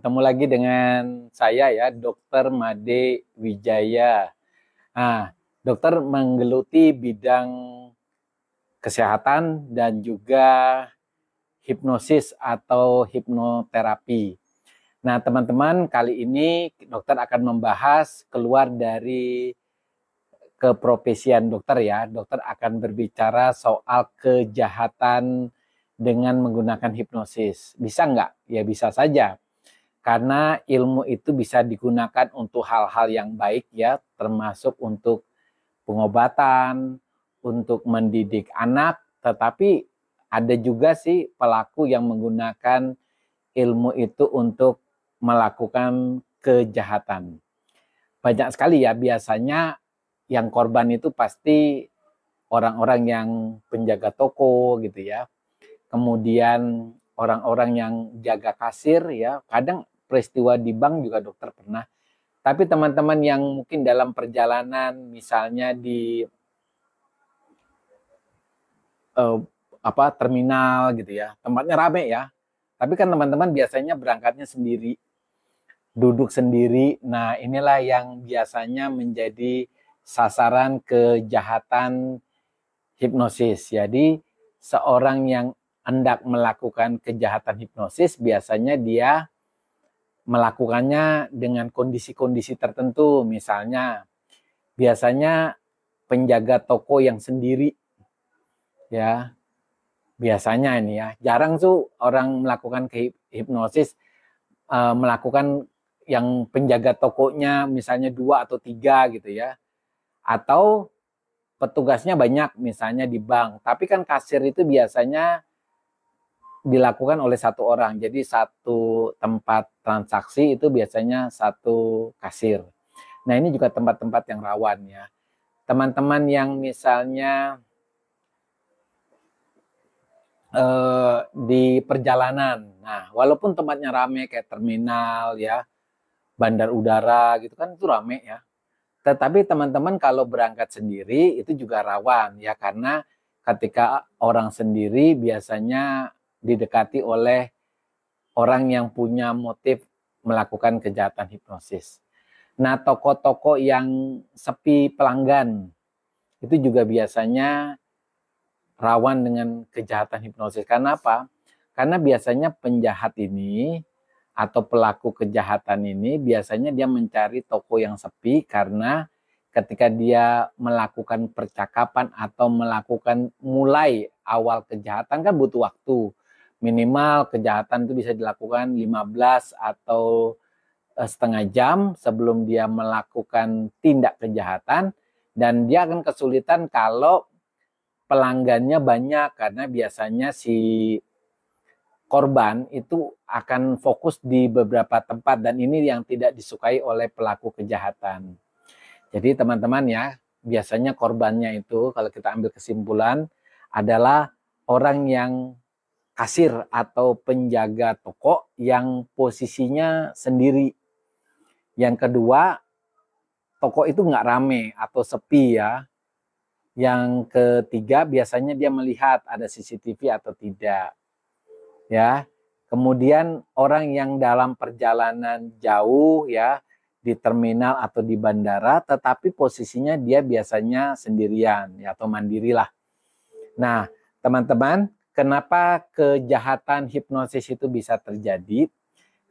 Ketemu lagi dengan saya ya, Dokter Made Wijaya. Nah, dokter menggeluti bidang kesehatan dan juga hipnosis atau hipnoterapi. Nah, teman-teman, kali ini dokter akan membahas keluar dari keprofesian dokter ya. Dokter akan berbicara soal kejahatan dengan menggunakan hipnosis. Bisa nggak? Ya bisa saja. Karena ilmu itu bisa digunakan untuk hal-hal yang baik ya, termasuk untuk pengobatan, untuk mendidik anak, tetapi ada juga sih pelaku yang menggunakan ilmu itu untuk melakukan kejahatan. Banyak sekali ya, biasanya yang korban itu pasti orang-orang yang penjaga toko gitu ya. Kemudian orang-orang yang jaga kasir ya, kadang peristiwa di bank juga dokter pernah. Tapi teman-teman yang mungkin dalam perjalanan misalnya di terminal gitu ya, tempatnya rame ya. Tapi kan teman-teman biasanya berangkatnya sendiri, duduk sendiri. Nah, inilah yang biasanya menjadi sasaran kejahatan hipnosis. Jadi seorang yang hendak melakukan kejahatan hipnosis biasanya dia melakukannya dengan kondisi-kondisi tertentu. Misalnya, biasanya penjaga toko yang sendiri, ya, biasanya ini ya, jarang tuh orang melakukan hipnosis, melakukan yang penjaga tokonya misalnya 2 atau 3 gitu ya, atau petugasnya banyak misalnya di bank, tapi kan kasir itu biasanya dilakukan oleh satu orang. Jadi satu tempat transaksi itu biasanya satu kasir. Nah, ini juga tempat-tempat yang rawan ya. Teman-teman yang misalnya di perjalanan. Nah, walaupun tempatnya rame kayak terminal ya, bandar udara gitu kan itu rame ya. Tetapi teman-teman kalau berangkat sendiri itu juga rawan ya, karena ketika orang sendiri biasanya didekati oleh orang yang punya motif melakukan kejahatan hipnosis. Nah, toko-toko yang sepi pelanggan itu juga biasanya rawan dengan kejahatan hipnosis. Karena apa? Karena biasanya penjahat ini atau pelaku kejahatan ini biasanya dia mencari toko yang sepi, karena ketika dia melakukan percakapan atau melakukan mulai awal kejahatan kan butuh waktu. Minimal kejahatan itu bisa dilakukan 15 atau setengah jam sebelum dia melakukan tindak kejahatan, dan dia akan kesulitan kalau pelanggannya banyak, karena biasanya si korban itu akan fokus di beberapa tempat, dan ini yang tidak disukai oleh pelaku kejahatan. Jadi teman-teman ya, biasanya korbannya itu kalau kita ambil kesimpulan adalah orang yang kasir atau penjaga toko yang posisinya sendiri. Yang kedua, toko itu nggak rame atau sepi ya. Yang ketiga, biasanya dia melihat ada CCTV atau tidak. Ya. Kemudian orang yang dalam perjalanan jauh ya, di terminal atau di bandara, tetapi posisinya dia biasanya sendirian ya, atau mandirilah. Nah, teman-teman, kenapa kejahatan hipnosis itu bisa terjadi?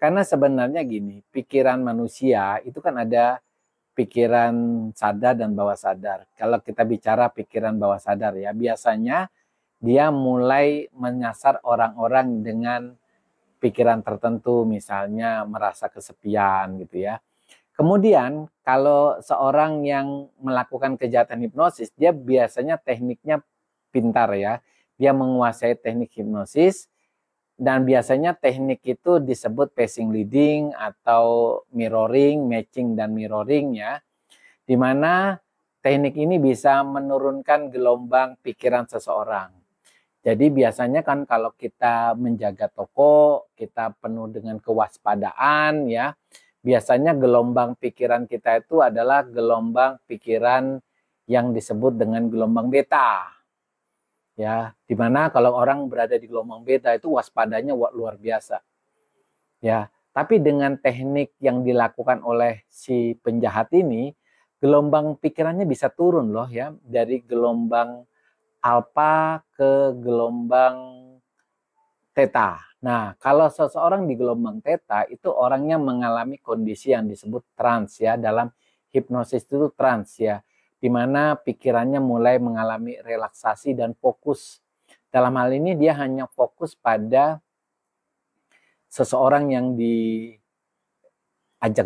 Karena sebenarnya gini, pikiran manusia itu kan ada pikiran sadar dan bawah sadar. Kalau kita bicara pikiran bawah sadar ya, biasanya dia mulai menyasar orang-orang dengan pikiran tertentu, misalnya merasa kesepian gitu ya. Kemudian kalau seorang yang melakukan kejahatan hipnosis, dia biasanya tekniknya pintar ya. Dia menguasai teknik hipnosis, dan biasanya teknik itu disebut passing leading atau mirroring, matching dan mirroring ya. Di mana teknik ini bisa menurunkan gelombang pikiran seseorang. Jadi biasanya kan kalau kita menjaga toko, kita penuh dengan kewaspadaan ya. Biasanya gelombang pikiran kita itu adalah gelombang pikiran yang disebut dengan gelombang beta. Ya, dimana kalau orang berada di gelombang beta itu waspadanya luar biasa. Ya, Tapi dengan teknik yang dilakukan oleh si penjahat ini, gelombang pikirannya bisa turun loh ya, dari gelombang alfa ke gelombang theta. Nah, kalau seseorang di gelombang theta itu orangnya mengalami kondisi yang disebut trans ya, dalam hipnosis itu trans ya, di mana pikirannya mulai mengalami relaksasi dan fokus. Dalam hal ini dia hanya fokus pada seseorang yang diajak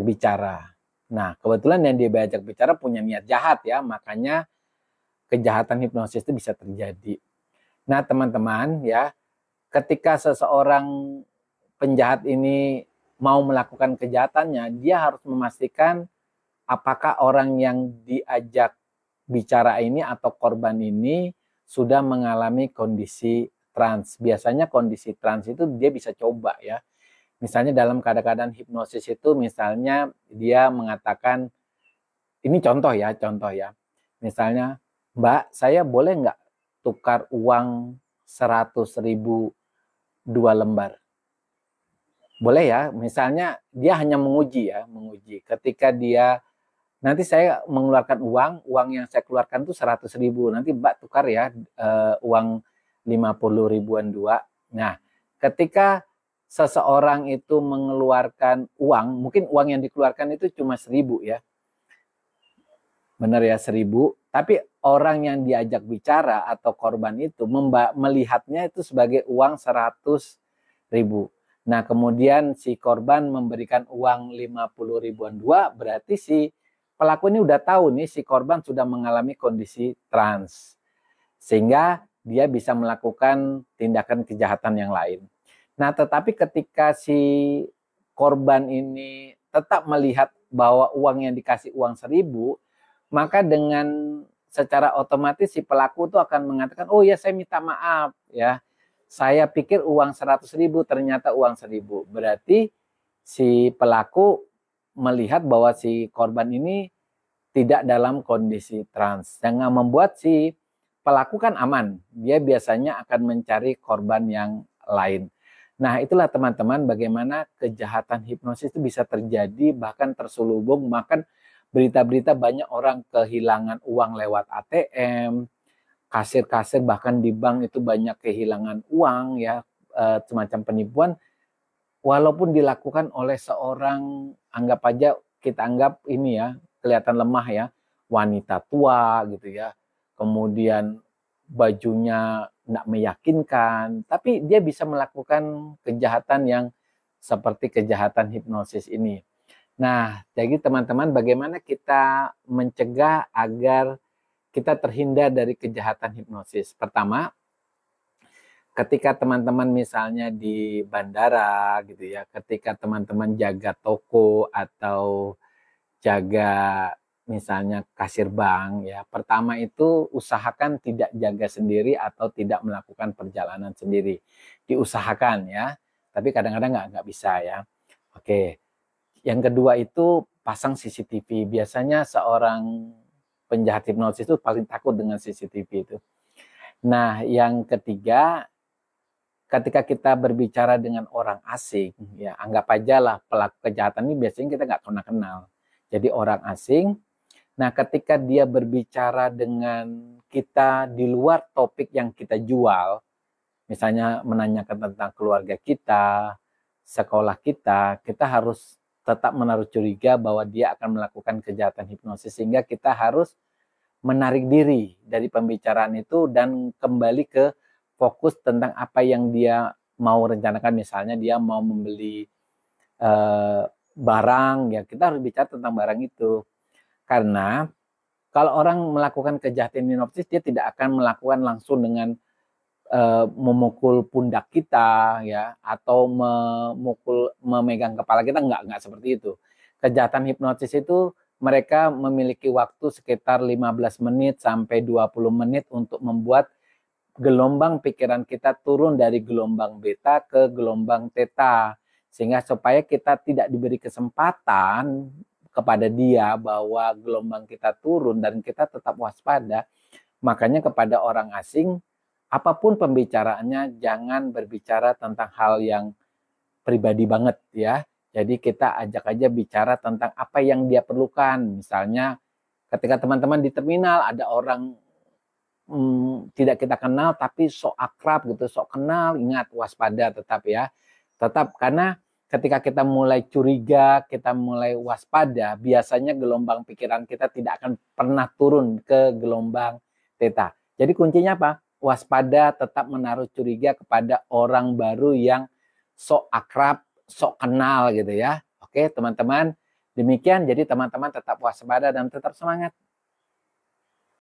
bicara. Nah, kebetulan yang dia diajak bicara punya niat jahat ya, makanya kejahatan hipnosis itu bisa terjadi. Nah, teman-teman ya, ketika seseorang penjahat ini mau melakukan kejahatannya, dia harus memastikan apakah orang yang diajak bicara ini atau korban ini sudah mengalami kondisi trans. Biasanya kondisi trans itu dia bisa coba ya. Misalnya dalam keadaan hipnosis itu misalnya dia mengatakan, ini contoh ya. Misalnya, Mbak, saya boleh nggak tukar uang 100.000 2 lembar? Boleh ya, misalnya dia hanya menguji. Ketika dia, nanti saya mengeluarkan uang yang saya keluarkan itu 100.000, nanti Mbak tukar ya uang 50 ribuan 2. Nah, ketika seseorang itu mengeluarkan uang, mungkin uang yang dikeluarkan itu cuma 1.000 ya. Benar ya, 1.000. Tapi orang yang diajak bicara atau korban itu melihatnya itu sebagai uang 100.000. Nah, kemudian si korban memberikan uang 50 ribuan 2, berarti si pelaku ini udah tahu nih si korban sudah mengalami kondisi trans. Sehingga dia bisa melakukan tindakan kejahatan yang lain. Nah, tetapi ketika si korban ini tetap melihat bahwa uang yang dikasih uang 1.000, maka dengan secara otomatis si pelaku itu akan mengatakan, oh ya saya minta maaf ya, saya pikir uang 100.000 ternyata uang 1.000. Berarti si pelaku melihat bahwa si korban ini tidak dalam kondisi trans. Yang membuat si pelaku kan aman. Dia biasanya akan mencari korban yang lain. Nah, itulah teman-teman bagaimana kejahatan hipnosis itu bisa terjadi, bahkan terselubung, bahkan berita-berita banyak orang kehilangan uang lewat ATM, kasir-kasir bahkan di bank itu banyak kehilangan uang ya, semacam penipuan, walaupun dilakukan oleh seorang, anggap aja kita anggap ini ya, kelihatan lemah ya, wanita tua gitu ya, kemudian bajunya tidak meyakinkan, tapi dia bisa melakukan kejahatan yang seperti kejahatan hipnosis ini. Nah, jadi teman-teman, bagaimana kita mencegah agar kita terhindar dari kejahatan hipnosis? Pertama, ketika teman-teman misalnya di bandara gitu ya, ketika teman-teman jaga toko atau jaga misalnya kasir bank ya, pertama itu usahakan tidak jaga sendiri atau tidak melakukan perjalanan sendiri. Diusahakan ya, tapi kadang-kadang nggak bisa ya. Oke. Yang kedua itu pasang CCTV. Biasanya seorang penjahat hipnosis itu paling takut dengan CCTV itu. Nah, yang ketiga, ketika kita berbicara dengan orang asing, ya anggap aja lah pelaku kejahatan ini biasanya kita nggak pernah kenal. Jadi orang asing. Nah, ketika dia berbicara dengan kita di luar topik yang kita jual, misalnya menanyakan tentang keluarga kita, sekolah kita, kita harus tetap menaruh curiga bahwa dia akan melakukan kejahatan hipnosis, sehingga kita harus menarik diri dari pembicaraan itu dan kembali ke fokus tentang apa yang dia mau rencanakan. Misalnya dia mau membeli barang, ya kita harus bicara tentang barang itu. Karena kalau orang melakukan kejahatan hipnosis, dia tidak akan melakukan langsung dengan memukul pundak kita ya, atau memegang kepala kita, enggak seperti itu. Kejahatan hipnosis itu mereka memiliki waktu sekitar 15 menit sampai 20 menit untuk membuat gelombang pikiran kita turun dari gelombang beta ke gelombang theta, sehingga supaya kita tidak diberi kesempatan kepada dia bahwa gelombang kita turun dan kita tetap waspada. Makanya kepada orang asing, apapun pembicaraannya jangan berbicara tentang hal yang pribadi banget ya. Jadi kita ajak aja bicara tentang apa yang dia perlukan. Misalnya ketika teman-teman di terminal ada orang tidak kita kenal tapi sok akrab gitu, sok kenal, ingat waspada tetap ya. Tetap karena ketika kita mulai curiga, kita mulai waspada, biasanya gelombang pikiran kita tidak akan pernah turun ke gelombang theta. Jadi kuncinya apa? Waspada, tetap menaruh curiga kepada orang baru yang sok akrab, sok kenal gitu ya. Oke teman-teman, demikian. Jadi teman-teman tetap waspada dan tetap semangat.